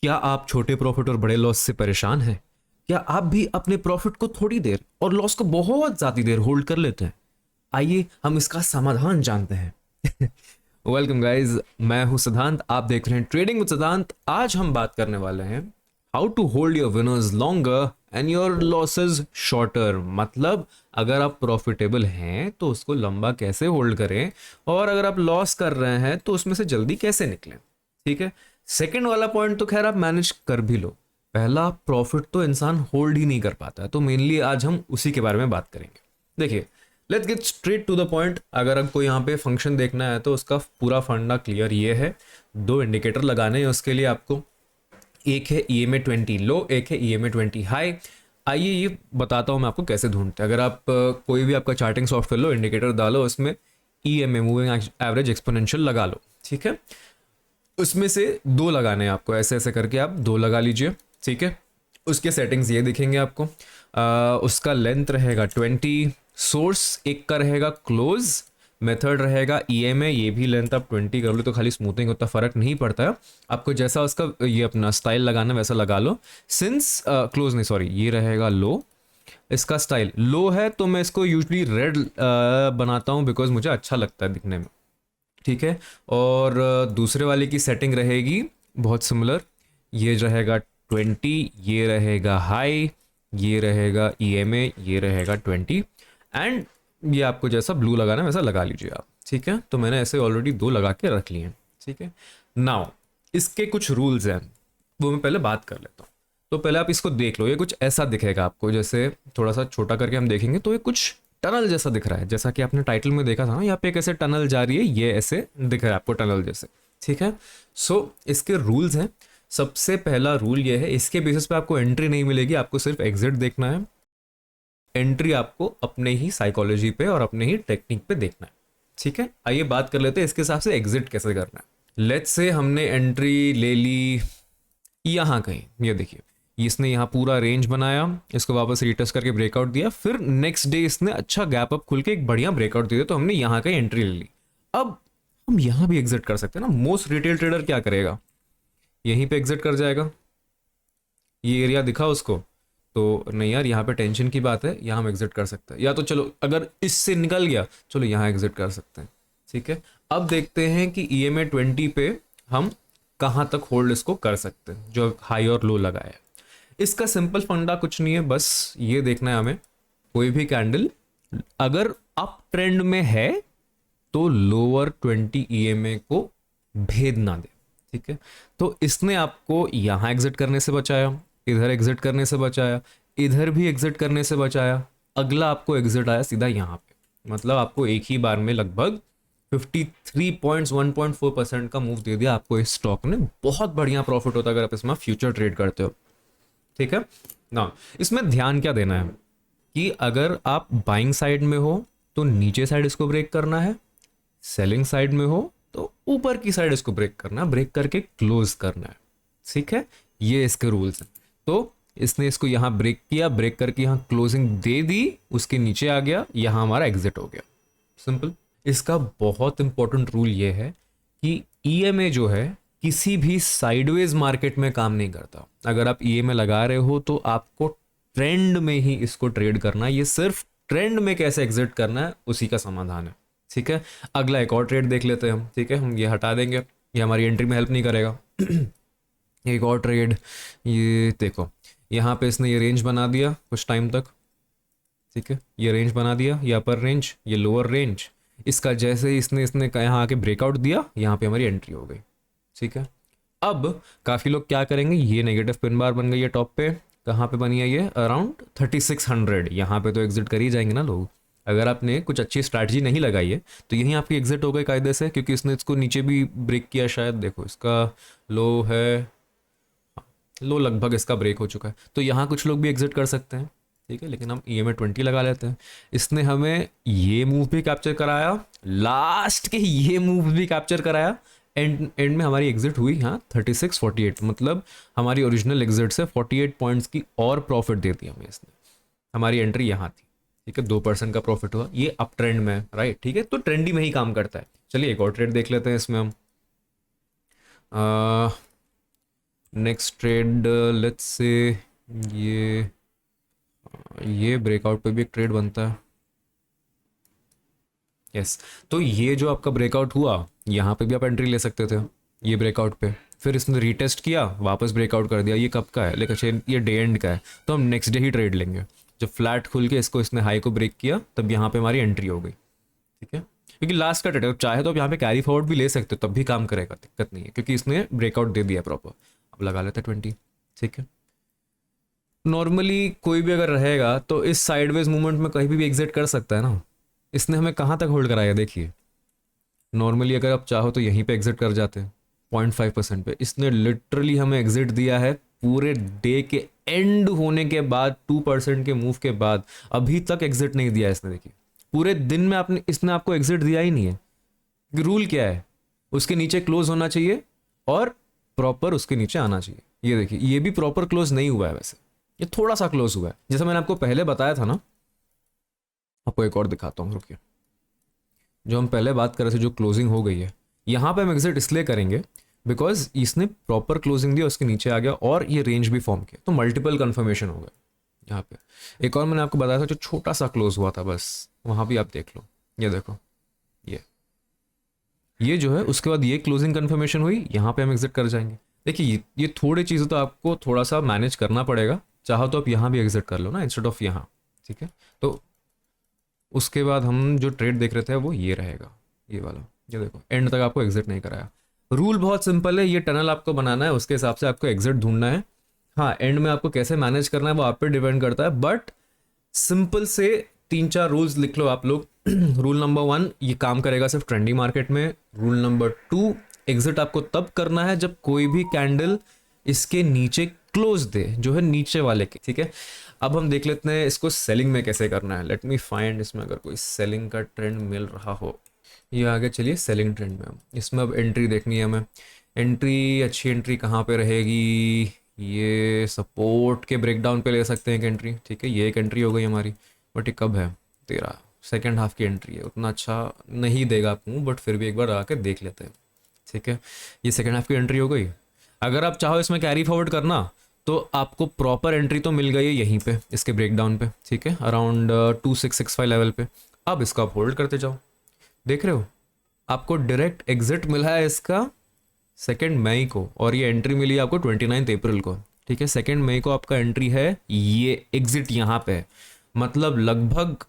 क्या आप छोटे प्रॉफिट और बड़े लॉस से परेशान हैं? क्या आप भी अपने प्रॉफिट को थोड़ी देर और लॉस को बहुत ज्यादा देर होल्ड कर लेते हैं? आइए हम इसका समाधान जानते हैं। वेलकम गाइस, मैं हूं सिद्धांत, आप देख रहे हैं ट्रेडिंग विद सिद्धांत। आज हम बात करने वाले हैं how to hold your winners longer and your losses shorter. मतलब अगर आप प्रॉफिटेबल हैं तो उसको लंबा कैसे होल्ड करें, और अगर आप लॉस कर रहे हैं तो उसमें से जल्दी कैसे निकलें। ठीक है, सेकंड वाला पॉइंट तो खैर आप मैनेज कर भी लो, पहला प्रॉफिट तो इंसान होल्ड ही नहीं कर पाता है, तो मेनली आज हम उसी के बारे में बात करेंगे। देखिए, let's get straight to the point. अगर आपको यहाँ पे फंक्शन देखना है तो उसका पूरा फंडा क्लियर ये है। दो इंडिकेटर लगाने हैं उसके लिए आपको, एक है EMA 20 लो, एक है EMA 20 हाई। आइए ये बताता हूँ मैं आपको कैसे ढूंढते हैं। अगर आप कोई भी आपका चार्टिंग सॉफ्टवेयर लो, इंडिकेटर डालो, उसमें EMA मूविंग एवरेज एक्सपोनेंशियल लगा लो। ठीक है, उसमें से दो लगाने हैं आपको, ऐसे ऐसे करके आप दो लगा लीजिए। ठीक है, उसके सेटिंग्स ये दिखेंगे आपको। उसका लेंथ रहेगा 20, सोर्स एक का रहेगा क्लोज, मेथड रहेगा EMA, ये भी लेंथ आप 20 कर लो तो खाली स्मूथिंग उतना फर्क नहीं पड़ता है आपको। जैसा उसका ये अपना स्टाइल लगाना वैसा लगा लो। सिंस क्लोज नहीं, सॉरी, ये रहेगा लो, इसका स्टाइल लो है तो मैं इसको यूजली रेड बनाता हूँ बिकॉज मुझे अच्छा लगता है दिखने में। ठीक है, और दूसरे वाले की सेटिंग रहेगी बहुत सिमिलर। ये रहेगा 20, ये रहेगा हाई, ये रहेगा EMA, ये रहेगा 20, एंड ये आपको जैसा ब्लू लगाना है वैसा लगा लीजिए आप। ठीक है, तो मैंने ऐसे ऑलरेडी दो लगा के रख लिए हैं। ठीक है, नाउ इसके कुछ रूल्स हैं, वो मैं पहले बात कर लेता हूँ। तो पहले आप इसको देख लो, ये कुछ ऐसा दिखेगा आपको, जैसे थोड़ा सा छोटा करके हम देखेंगे तो ये कुछ टनल जैसा दिख रहा है, जैसा कि आपने टाइटल में देखा था ना, यहाँ पे एक ऐसे टनल जा रही है, ये ऐसे दिख रहा है आपको टनल जैसे। ठीक है, सो इसके रूल्स हैं। सबसे पहला रूल ये है, इसके बेसिस पे आपको एंट्री नहीं मिलेगी, आपको सिर्फ एग्जिट देखना है। एंट्री आपको अपने ही साइकोलॉजी पे और अपने ही टेक्निक पे देखना है। ठीक है, आइए बात कर लेते हैं इसके हिसाब से एग्जिट कैसे करना है। लेट्स से हमने एंट्री ले ली यहाँ कहीं, ये देखिए इसने यहाँ पूरा रेंज बनाया, इसको वापस रीटेस्ट करके ब्रेकआउट दिया, फिर नेक्स्ट डे इसने अच्छा गैप अप खुल के एक बढ़िया ब्रेकआउट दिया, तो हमने यहाँ कहीं एंट्री ले ली। अब हम यहाँ भी एग्जिट कर सकते हैं ना। मोस्ट रिटेल ट्रेडर क्या करेगा, यहीं पे एग्जिट कर जाएगा। ये एरिया दिखा उसको तो नहीं यार, यहाँ पे टेंशन की बात है, यहाँ हम एग्जिट कर सकते हैं, या तो चलो अगर इससे निकल गया चलो यहाँ एग्जिट कर सकते हैं। ठीक है, अब देखते हैं कि EMA 20 पे हम कहाँ तक होल्ड इसको कर सकते हैं, जो हाई और लो लगाया है। इसका सिंपल फंडा कुछ नहीं है, बस ये देखना है हमें, कोई भी कैंडल अगर अप ट्रेंड में है तो लोअर 20 EMA को भेद ना दे। ठीक है, तो इसने आपको यहां एग्जिट करने से बचाया, इधर एग्जिट करने से बचाया, इधर भी एग्जिट करने से बचाया, अगला आपको एग्जिट आया सीधा यहाँ पे। मतलब आपको एक ही बार में लगभग 53 पॉइंट्स 1.4% का मूव दे दिया आपको इस स्टॉक ने। बहुत बढ़िया प्रॉफिट होता है अगर आप इसमें फ्यूचर ट्रेड करते हो। ठीक है ना, इसमें ध्यान क्या देना है कि अगर आप बाइंग साइड में हो तो नीचे साइड इसको ब्रेक करना है, सेलिंग साइड में हो तो ऊपर की साइड इसको ब्रेक करना है, ब्रेक करके क्लोज करना है। ठीक है, ये इसके रूल्स हैं। तो इसने इसको यहाँ ब्रेक किया, ब्रेक करके यहाँ क्लोजिंग दे दी, उसके नीचे आ गया, यहाँ हमारा एग्जिट हो गया। सिंपल। इसका बहुत इंपॉर्टेंट रूल ये है कि EMA जो है किसी भी साइडवेज मार्केट में काम नहीं करता। अगर आप EMA लगा रहे हो तो आपको ट्रेंड में ही इसको ट्रेड करना है, ये सिर्फ ट्रेंड में कैसे एग्जिट करना है उसी का समाधान है। ठीक है, अगला एक और ट्रेड देख लेते हैं हम। ठीक है, हम ये हटा देंगे, ये हमारी एंट्री में हेल्प नहीं करेगा। एक और ट्रेड, ये देखो यहाँ पे इसने ये रेंज बना दिया कुछ टाइम तक। ठीक है, ये रेंज बना दिया, ये अपर रेंज, ये लोअर रेंज। इसका जैसे ही इसने इसने यहाँ आके ब्रेकआउट दिया, यहाँ पे हमारी एंट्री हो गई। ठीक है, अब काफ़ी लोग क्या करेंगे, ये नेगेटिव पिन बार बन गई है टॉप पे, कहाँ पे बनी है ये, अराउंड 3600, यहाँ पे तो एग्जिट कर ही जाएंगे ना लोग। अगर आपने कुछ अच्छी स्ट्रैटेजी नहीं लगाई है तो यहीं आपकी एग्जिट हो गई कायदे से, क्योंकि इसने इसको नीचे भी ब्रेक किया शायद। देखो इसका लो है, लो लगभग इसका ब्रेक हो चुका है, तो यहाँ कुछ लोग भी एग्जिट कर सकते हैं। ठीक है, लेकिन हम EMA 20 लगा लेते हैं। इसने हमें ये मूव भी कैप्चर कराया, लास्ट के ये मूव भी कैप्चर कराया, एंड में हमारी एग्जिट हुई हाँ 3648, मतलब हमारी ओरिजिनल एग्जिट से 48 पॉइंट्स की और प्रॉफिट दे दी हमें इसने। हमारी एंट्री यहाँ थी। ठीक है, 2% का प्रॉफिट हुआ, ये अप ट्रेंड में, राइट। ठीक है, तो ट्रेंडी में ही काम करता है। चलिए एक और ट्रेड देख लेते हैं इसमें हम। नेक्स्ट ट्रेड लेट्स से ये ब्रेकआउट पे भी एक ट्रेड बनता है। यस तो ये जो आपका ब्रेकआउट हुआ यहाँ पे भी आप एंट्री ले सकते थे ये ब्रेकआउट पे, फिर इसने रीटेस्ट किया वापस ब्रेकआउट कर दिया। ये कब का है, लेकिन अच्छा ये डे एंड का है तो हम नेक्स्ट डे ही ट्रेड लेंगे। जब फ्लैट खुल के इसको इसने हाई को ब्रेक किया तब यहाँ पे हमारी एंट्री हो गई, ठीक है, क्योंकि लास्ट का ट्रेड है। चाहे तो आप यहाँ पे कैरी फॉरवर्ड भी ले सकते हो तब भी काम करेगा, दिक्कत नहीं है, क्योंकि इसने ब्रेकआउट दे दिया प्रॉपर। अब लगा लेते हैं 20, ठीक है। नॉर्मली कोई भी अगर रहेगा तो इस साइडवेज मूवमेंट में कहीं भी एग्जिट कर सकता है ना। इसने हमें कहाँ तक होल्ड कराया देखिए। नॉर्मली अगर आप चाहो तो यहीं पे एग्जिट कर जाते हैं 0.5% पे, इसने लिटरली हमें एग्जिट दिया है पूरे डे के एंड होने के बाद 2% के मूव के बाद। अभी तक एग्जिट नहीं दिया इसने, देखिए पूरे दिन में आपने इसने आपको एग्जिट दिया ही नहीं है। रूल क्या है, उसके नीचे क्लोज होना चाहिए और प्रॉपर उसके नीचे आना चाहिए। ये देखिए ये भी प्रॉपर क्लोज नहीं हुआ है, वैसे ये थोड़ा सा क्लोज हुआ है जैसा मैंने आपको पहले बताया था ना। आपको एक और दिखाता हूँ, रुकिए। जो हम पहले बात कर रहे थे जो क्लोजिंग हो गई है, यहाँ पे हम एग्जिट इसलिए करेंगे बिकॉज इसने प्रॉपर क्लोजिंग दी, उसके नीचे आ गया और ये रेंज भी फॉर्म किया, तो मल्टीपल कंफर्मेशन हो गया यहाँ पे। एक और मैंने आपको बताया था जो छोटा सा क्लोज हुआ था, बस वहाँ भी आप देख लो। ये देखो ये जो है उसके बाद ये क्लोजिंग कंफर्मेशन हुई, यहाँ पे हम एग्जिट कर जाएंगे। देखिए ये थोड़ी चीज़ें तो आपको थोड़ा सा मैनेज करना पड़ेगा। चाहो तो आप यहाँ भी एग्जिट कर लो ना इंस्टेड ऑफ यहाँ, ठीक है। तो उसके बाद हम जो ट्रेड देख रहे थे वो ये रहेगा, ये वाला। ये देखो एंड तक आपको एग्जिट नहीं कराया। रूल बहुत सिंपल है, ये टनल आपको बनाना है, उसके हिसाब से आपको एग्जिट ढूंढना है। हाँ एंड में आपको कैसे मैनेज करना है वो आप पे डिपेंड करता है, बट सिंपल से 3-4 रूल्स लिख लो आप लोग। रूल नंबर 1 ये काम करेगा सिर्फ ट्रेंडी मार्केट में। रूल नंबर 2 एग्जिट आपको तब करना है जब कोई भी कैंडल इसके नीचे क्लोज दे, जो है नीचे वाले के, ठीक है। अब हम देख लेते हैं इसको सेलिंग में कैसे करना है। लेट मी फाइंड इसमें अगर कोई सेलिंग का ट्रेंड मिल रहा हो। ये आगे चलिए सेलिंग ट्रेंड में, इसमें अब एंट्री देखनी है हमें। एंट्री अच्छी एंट्री कहाँ पे रहेगी, ये सपोर्ट के ब्रेकडाउन पे ले सकते हैं एक एंट्री, ठीक है। ये एक एंट्री हो गई हमारी, बट ये कब है, तेरा सेकेंड हाफ की एंट्री है, उतना अच्छा नहीं देगा आपको, बट फिर भी एक बार आके देख लेते हैं, ठीक है। ये सेकेंड हाफ की एंट्री हो गई। अगर आप चाहो इसमें कैरी फॉरवर्ड करना तो आपको प्रॉपर एंट्री तो मिल गई है यहीं पे इसके ब्रेकडाउन पे, ठीक है, अराउंड 2665 लेवल पे। अब इसको आप होल्ड करते जाओ। देख रहे हो आपको डायरेक्ट एग्जिट मिला है इसका 2 मई को, और ये एंट्री मिली है आपको 29 अप्रैल को, ठीक है। 2 मई को आपका एंट्री है, ये एग्जिट यहाँ पे है। मतलब लगभग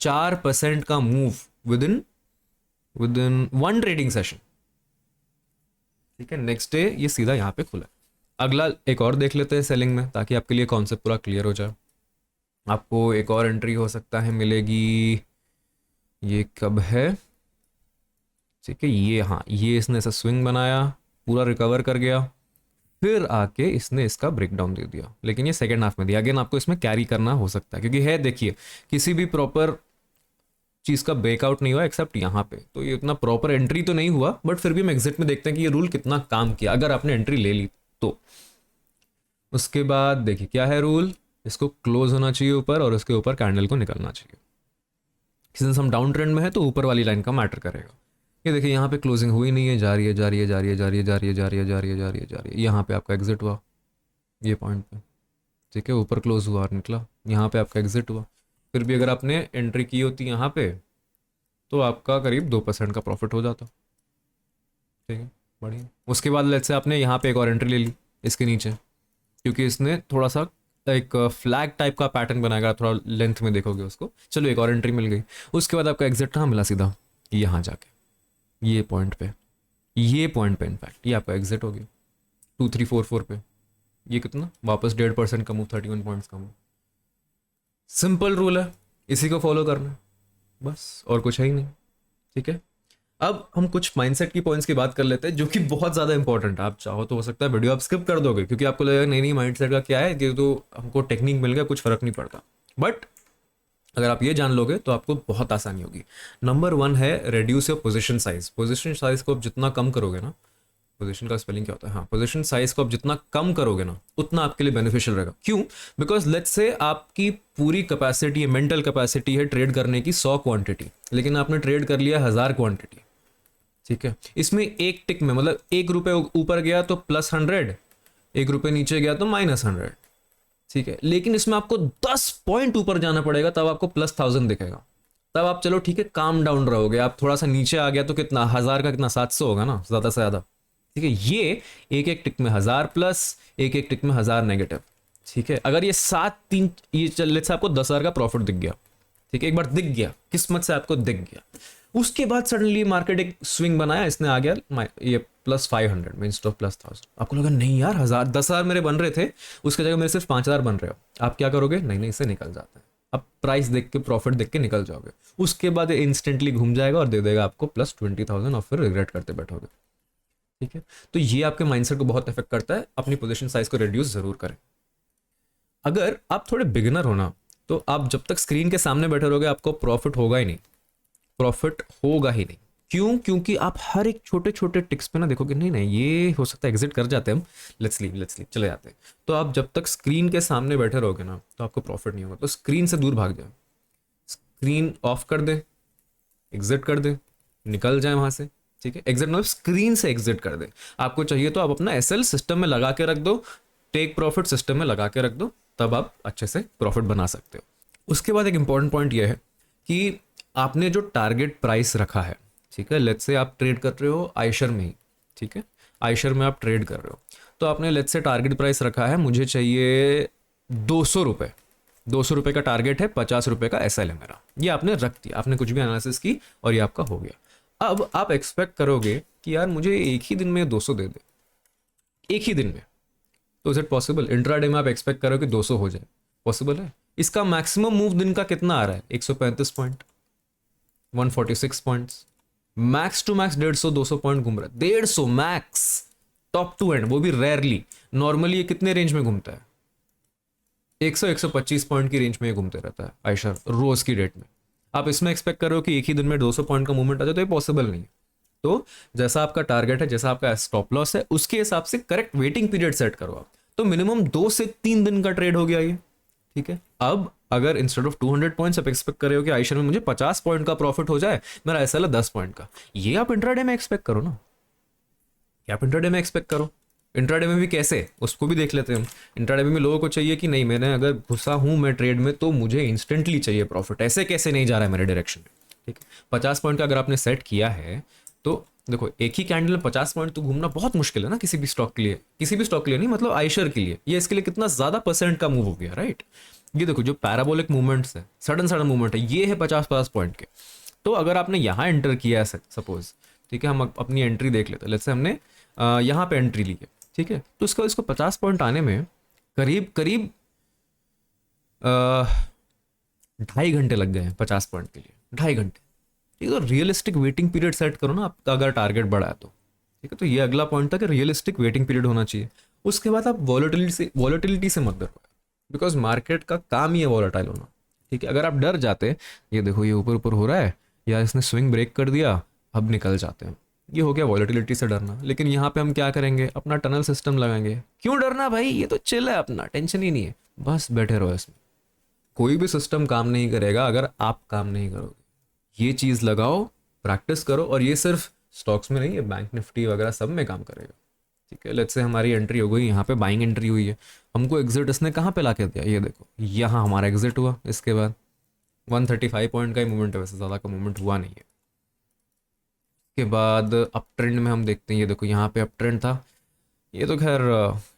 4% का move with in 1 trading session, ठीक है। नेक्स्ट डे ये सीधा यहाँ पे खुला। अगला एक और देख लेते हैं सेलिंग में, ताकि आपके लिए कॉन्सेप्ट पूरा क्लियर हो जाए। आपको एक और एंट्री हो सकता है मिलेगी, ये कब है, ठीक है। ये हाँ ये इसने ऐसा स्विंग बनाया, पूरा रिकवर कर गया, फिर आके इसने इसका ब्रेकडाउन दे दिया, लेकिन ये सेकेंड हाफ में दिया। अगेन आपको इसमें कैरी करना हो सकता है, क्योंकि है देखिए किसी भी प्रॉपर चीज का ब्रेकआउट नहीं हुआ एक्सेप्ट यहाँ पे, तो ये इतना प्रॉपर एंट्री तो नहीं हुआ, बट फिर भी हम एग्जिट में देखते हैं कि ये रूल कितना काम किया अगर आपने एंट्री ले ली तो। उसके बाद देखिए क्या है रूल, इसको क्लोज होना चाहिए ऊपर और उसके ऊपर कैंडल को निकलना चाहिए। सिंस हम डाउन ट्रेंड में है तो ऊपर वाली लाइन का मैटर करेगा। ये देखिए यहाँ पे क्लोजिंग हुई नहीं है, जा रही है जा रही है जा रही है जा रही है जा रही है जा रही है जा रही है जा रही है जा रही है। यहाँ पे आपका एग्जिट हुआ ये पॉइंट पे, ठीक है, ऊपर क्लोज हुआ और निकला, यहाँ पे आपका एग्जिट हुआ। फिर भी अगर आपने एंट्री की होती यहाँ पे तो आपका करीब 2% का प्रॉफिट हो जाता, ठीक है, बढ़िया। उसके बाद लेट्स से आपने यहाँ पे एक और एंट्री ले ली इसके नीचे, क्योंकि इसने थोड़ा सा एक फ्लैग टाइप का पैटर्न बनाएगा, थोड़ा लेंथ में देखोगे उसको। चलो एक और एंट्री मिल गई। उसके बाद आपका एग्जिट कहाँ मिला, सीधा यहाँ जाके ये पॉइंट पे, ये पॉइंट पे इनफैक्ट ये आपका एग्जिट हो गया 2344 पे। ये कितना वापस 1.5% का मूव, 31 पॉइंट्स का मूव। सिंपल रूल है, इसी को फॉलो करना है बस, और कुछ है ही नहीं, ठीक है। अब हम कुछ माइंडसेट की पॉइंट्स की बात कर लेते हैं जो कि बहुत ज़्यादा इंपॉर्टेंट है। आप चाहो तो हो सकता है वीडियो आप स्किप कर दोगे, क्योंकि आपको लगेगा नहीं नहीं माइंडसेट का क्या है, ये तो हमको टेक्निक मिल गया, कुछ फर्क नहीं पड़ता। बट अगर आप ये जान लोगे तो आपको बहुत आसानी होगी। नंबर 1 है reduce your position size. Position size को आप जितना कम करोगे ना, पोजीशन का स्पेलिंग क्या होता है, हाँ, पोजीशन साइज को आप जितना कम करोगे ना उतना आपके लिए बेनिफिशियल रहेगा। क्यों? बिकॉज लेट्स से आपकी पूरी कैपेसिटी है, मेंटल कैपेसिटी है ट्रेड करने की 100 क्वांटिटी, लेकिन आपने ट्रेड कर लिया 1000 क्वांटिटी, ठीक है। इसमें एक टिक में मतलब 1 रुपये ऊपर गया तो +100, 1 रुपये नीचे गया तो -100, ठीक है। लेकिन इसमें आपको 10 पॉइंट ऊपर जाना पड़ेगा, तब आपको +1000 दिखेगा। तब आप चलो ठीक है काम डाउन रहोगे। आप थोड़ा सा नीचे आ गया तो कितना, 1000 का कितना, 700 होगा ना ज़्यादा से ज़्यादा, ठीक है। ये एक एक टिक में 1000 प्लस, एक एक टिक में 1000 नेगेटिव, ठीक है। अगर ये 7 3 ये चल से आपको 10,000 का प्रॉफिट दिख गया, ठीक है, एक बार दिख गया, किस्मत से आपको दिख गया। उसके बाद सडनली मार्केट एक स्विंग बनाया, इसने आ गया ये +500 में इंस्टेड ऑफ +1000। आपको लगा नहीं यार, 10,000 मेरे बन रहे थे, उसके जगह मेरे सिर्फ 5000 बन रहे हो। आप क्या करोगे, नहीं नहीं इससे निकल जाते हैं। अब प्राइस देख के, प्रॉफिट देख के निकल जाओगे। उसके बाद इंस्टेंटली घूम जाएगा और दे देगा आपको +20,000 और फिर रिग्रेट करते बैठोगे, ठीक है। तो ये आपके माइंडसेट को बहुत इफेक्ट करता है। अपनी पोजीशन साइज को रिड्यूस जरूर करें। अगर आप थोड़े बिगिनर हो ना, तो आप जब तक स्क्रीन के सामने बैठे रहोगे आपको प्रॉफिट होगा ही नहीं, प्रॉफिट होगा ही नहीं। क्यों? क्योंकि आप हर एक छोटे छोटे टिक्स पे ना देखोगे नहीं नहीं ये हो सकता है एग्जिट कर जाते हैं हम, लेट्स लीव चले जाते हैं। तो आप जब तक स्क्रीन के सामने बैठे रहोगे ना तो आपको प्रॉफिट नहीं होगा। तो स्क्रीन से दूर भाग जाए, स्क्रीन ऑफ कर दे, एग्जिट कर दे, निकल जाए वहां से, ठीक है। एग्जिट मतलब स्क्रीन से एग्जिट कर दे। आपको चाहिए तो आप अपना एसएल सिस्टम में लगा के रख दो, टेक प्रॉफिट सिस्टम में लगा के रख दो, तब आप अच्छे से प्रॉफिट बना सकते हो। उसके बाद एक इंपॉर्टेंट पॉइंट यह है कि आपने जो टारगेट प्राइस रखा है, ठीक है, लेट्स से आप ट्रेड कर रहे हो आइशर में ही, ठीक है, आइशर में आप ट्रेड कर रहे हो, तो आपने लेट्स से टारगेट प्राइस रखा है, मुझे चाहिए 200 रुपये, 200 रुपये का टारगेट है, 50 रुपये का एसएल है मेरा। ये आपने रख दिया, आपने कुछ भी एनालिसिस की और ये आपका हो गया। अब आप एक्सपेक्ट करोगे कि यार मुझे एक ही दिन में 200 दे दे, एक ही दिन में, तो इज इट पॉसिबल? इंट्राडे में आप एक्सपेक्ट करो कि 200 हो जाए, पॉसिबल है? इसका मैक्सिमम मूव दिन का कितना आ रहा है? 135 point, 146 points, max to max 150-200 point घूम रहा है, 150 मैक्स, टॉप टू एंड, वो भी रेयरली। नॉर्मली ये कितने रेंज में घूमता है? 100-125 पॉइंट की रेंज में ये घूमते रहता है आइशर रोज की डेट में। आप इसमें एक्सपेक्ट करो कि एक ही दिन में 200 पॉइंट का मूवमेंट आ जाए, तो ये पॉसिबल नहीं है। तो जैसा आपका टारगेट है, जैसा आपका स्टॉप लॉस है, उसके हिसाब से करेक्ट वेटिंग पीरियड सेट करो आप। तो मिनिमम 2 से 3 दिन का ट्रेड हो गया ये, ठीक है। अब अगर इंस्टेड ऑफ 200 पॉइंट्स आप एक्सपेक्ट कर रहे हो कि आइशर में मुझे 50 पॉइंट का प्रॉफिट हो जाए, मेरा एसएल है 10 पॉइंट का, ये आप इंट्राडे में एक्सपेक्ट करो ना, ये आप इंट्राडे में एक्सपेक्ट करो। इंट्राडे में भी कैसे, उसको भी देख लेते हैं हम। इंट्राडे में भी लोगों को चाहिए कि नहीं, मैंने अगर घुसा हूं मैं ट्रेड में तो मुझे इंस्टेंटली चाहिए प्रॉफिट, ऐसे कैसे नहीं जा रहा है मेरे डायरेक्शन में, ठीक है। 50 पॉइंट का अगर आपने सेट किया है तो देखो, एक ही कैंडल में 50 पॉइंट तो घूमना बहुत मुश्किल है ना किसी भी स्टॉक के लिए, किसी भी स्टॉक के लिए नहीं, मतलब आइशर के लिए ये इसके लिए कितना ज्यादा परसेंट का मूव हो गया, राइट। ये देखो जो पैराबोलिक मूवमेंट्स है, सडन सडन मूवमेंट है, ये है 50-50 पॉइंट के। तो अगर आपने यहाँ एंटर किया है सपोज, ठीक है, हम अपनी एंट्री देख लेते हैं, लेट्स से हमने यहाँ पे एंट्री ली है, ठीक है, तो इसको 50 पॉइंट आने में करीब करीब 2.5 घंटे लग गए हैं 50 पॉइंट के लिए, 2.5 घंटे। ठीक है, तो रियलिस्टिक वेटिंग पीरियड सेट करो ना आपका, अगर टारगेट बढ़ा है तो, ठीक है। तो ये अगला पॉइंट था कि रियलिस्टिक वेटिंग पीरियड होना चाहिए। उसके बाद आप वॉलेटिलिटी से मत डरो, बिकॉज मार्केट का काम ही है वॉलेटाइल होना, ठीक है। अगर आप डर जाते, ये देखो ये ऊपर ऊपर हो रहा है या इसने स्विंग ब्रेक कर दिया, अब निकल जाते हैं, ये हो गया वॉलेटिलिटी से डरना। लेकिन यहाँ पे हम क्या करेंगे, अपना टनल सिस्टम लगाएंगे। क्यों डरना भाई, ये तो चिल है, अपना टेंशन ही नहीं है, बस बैठे रहो इसमें। कोई भी सिस्टम काम नहीं करेगा अगर आप काम नहीं करोगे। ये चीज़ लगाओ, प्रैक्टिस करो, और ये सिर्फ स्टॉक्स में नहीं है, बैंक निफ्टी वगैरह सब में काम करेगा, ठीक है। लेट्स से हमारी एंट्री हो गई, यहाँ पे बाइंग एंट्री हुई है, हमको एग्जिट इसने कहाँ पे ला के दिया, ये देखो यहाँ हमारा एग्जिट हुआ। इसके बाद 135 पॉइंट का ही मूवमेंट है, वैसे ज़्यादा का मूवमेंट हुआ नहीं है। उसके बाद अप ट्रेंड में हम देखते हैं, ये देखो यहाँ पे अप ट्रेंड था, ये तो खैर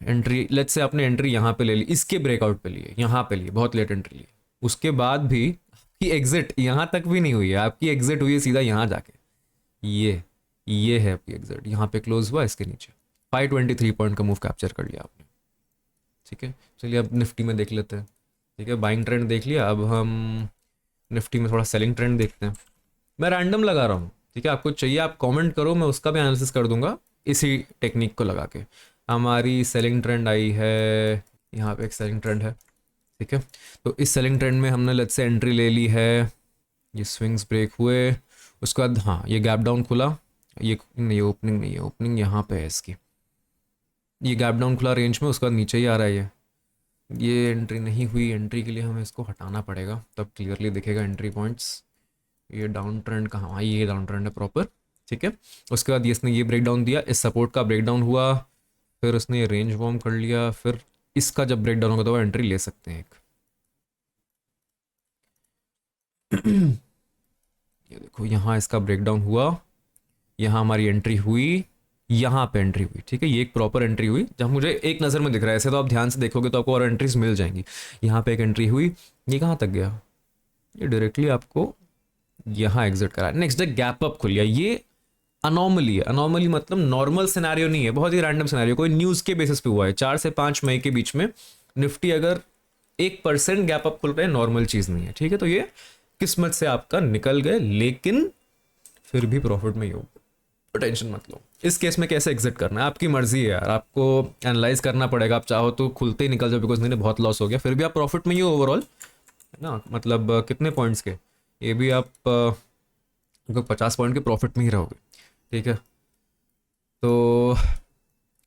एंट्री, लेट्स से आपने एंट्री यहाँ पे ले ली, इसके ब्रेकआउट पे लिए, यहाँ पे लिए, बहुत लेट एंट्री ली, उसके बाद भी आपकी एग्जिट यहाँ तक भी नहीं हुई है, आपकी एग्जिट हुई है सीधा यहाँ जाके, ये है आपकी एग्जिट, यहाँ पे क्लोज हुआ, इसके नीचे 523 पॉइंट का मूव कैप्चर कर लिया आपने, ठीक है। चलिए अब निफ्टी में देख लेते हैं, ठीक है। बाइंग ट्रेंड देख लिया, अब हम निफ्टी में थोड़ा सेलिंग ट्रेंड देखते हैं। मैं रैंडम लगा रहा हूँ, ठीक है, आपको चाहिए आप कमेंट करो, मैं उसका भी एनालिसिस कर दूंगा इसी टेक्निक को लगा के। हमारी सेलिंग ट्रेंड आई है, यहाँ पे एक सेलिंग ट्रेंड है, ठीक है। तो इस सेलिंग ट्रेंड में हमने लेट्स से एंट्री ले ली है, ये स्विंग्स ब्रेक हुए, उसके बाद हाँ ये गैप डाउन खुला, ये नहीं, ओपनिंग नहीं है, ओपनिंग यहाँ पे है इसकी, ये गैप डाउन खुला रेंज में, उसके बाद नीचे ही आ रहा है ये एंट्री नहीं हुई, एंट्री के लिए हमें इसको हटाना पड़ेगा, तब क्लियरली दिखेगा एंट्री पॉइंट्स। ये डाउन ट्रेंड कहाँ, हाँ ये डाउन ट्रेंड है प्रॉपर, ठीक है। उसके बाद इसने ये ब्रेक डाउन दिया, इस सपोर्ट का ब्रेक डाउन हुआ, फिर उसने ये रेंज वॉर्म कर लिया, फिर इसका जब ब्रेक डाउन होगा तो वो एंट्री ले सकते हैं एक। ये देखो यहाँ इसका ब्रेक डाउन हुआ, यहाँ हमारी एंट्री हुई, यहाँ पे एंट्री हुई, ठीक है, ये एक प्रॉपर एंट्री हुई जब मुझे एक नज़र में दिख रहा है। ऐसे तो आप ध्यान से देखोगे तो आपको और एंट्रीज मिल जाएंगी। यहाँ पे एक एंट्री हुई, ये कहाँ तक गया, ये डायरेक्टली आपको यहाँ एग्जिट करा। नेक्स्ट डे गैप अप खुल गया, ये अनॉमली है। अनॉमली मतलब नॉर्मल सिनेरियो नहीं है, बहुत ही रैंडम सिनेरियो, कोई न्यूज़ के बेसिस पे हुआ है। 4 से 5 मई के बीच में निफ्टी अगर 1% गैप अप खुल रहा है, नॉर्मल चीज़ नहीं है, ठीक है। तो ये किस्मत से आपका निकल गए, लेकिन फिर भी प्रॉफिट में ही हो, तो टेंशन मत लो। इस केस में कैसे एग्जिट करना है आपकी मर्जी है यार, आपको एनालाइज करना पड़ेगा। आप चाहो तो खुलते ही निकल जाओ बिकॉज नहीं बहुत लॉस हो गया, फिर भी आप प्रॉफिट में ही हो ओवरऑल, है ना। मतलब कितने पॉइंट्स के, ये भी आप 50 पॉइंट के प्रॉफिट में ही रहोगे, ठीक है। तो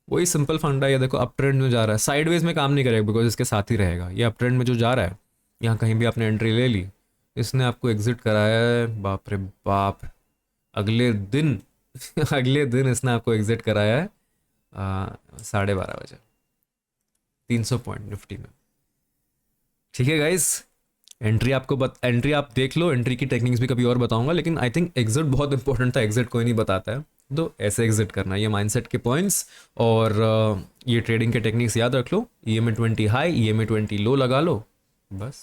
वही सिंपल फंडा है। ये देखो अप ट्रेंड में जा रहा है, साइडवेज में काम नहीं करेगा बिकॉज इसके साथ ही रहेगा। ये अप ट्रेंड में जो जा रहा है, यहाँ कहीं भी आपने एंट्री ले ली, इसने आपको एग्जिट कराया है, बाप रे बाप, अगले दिन अगले दिन इसने आपको एग्जिट कराया है 12:30 बजे, 300 पॉइंट निफ्टी में, ठीक है गाइस। एंट्री आप देख लो, एंट्री की टेक्निक्स भी कभी और बताऊंगा, लेकिन आई थिंक एग्जिट बहुत इंपॉर्टेंट था, एग्जिट कोई नहीं बताता है, तो ऐसे एग्जिट करना, ये माइंडसेट के पॉइंट्स और ये ट्रेडिंग के टेक्निक्स याद रख लो। EMA 20 हाई, EMA 20 लो लगा लो, बस।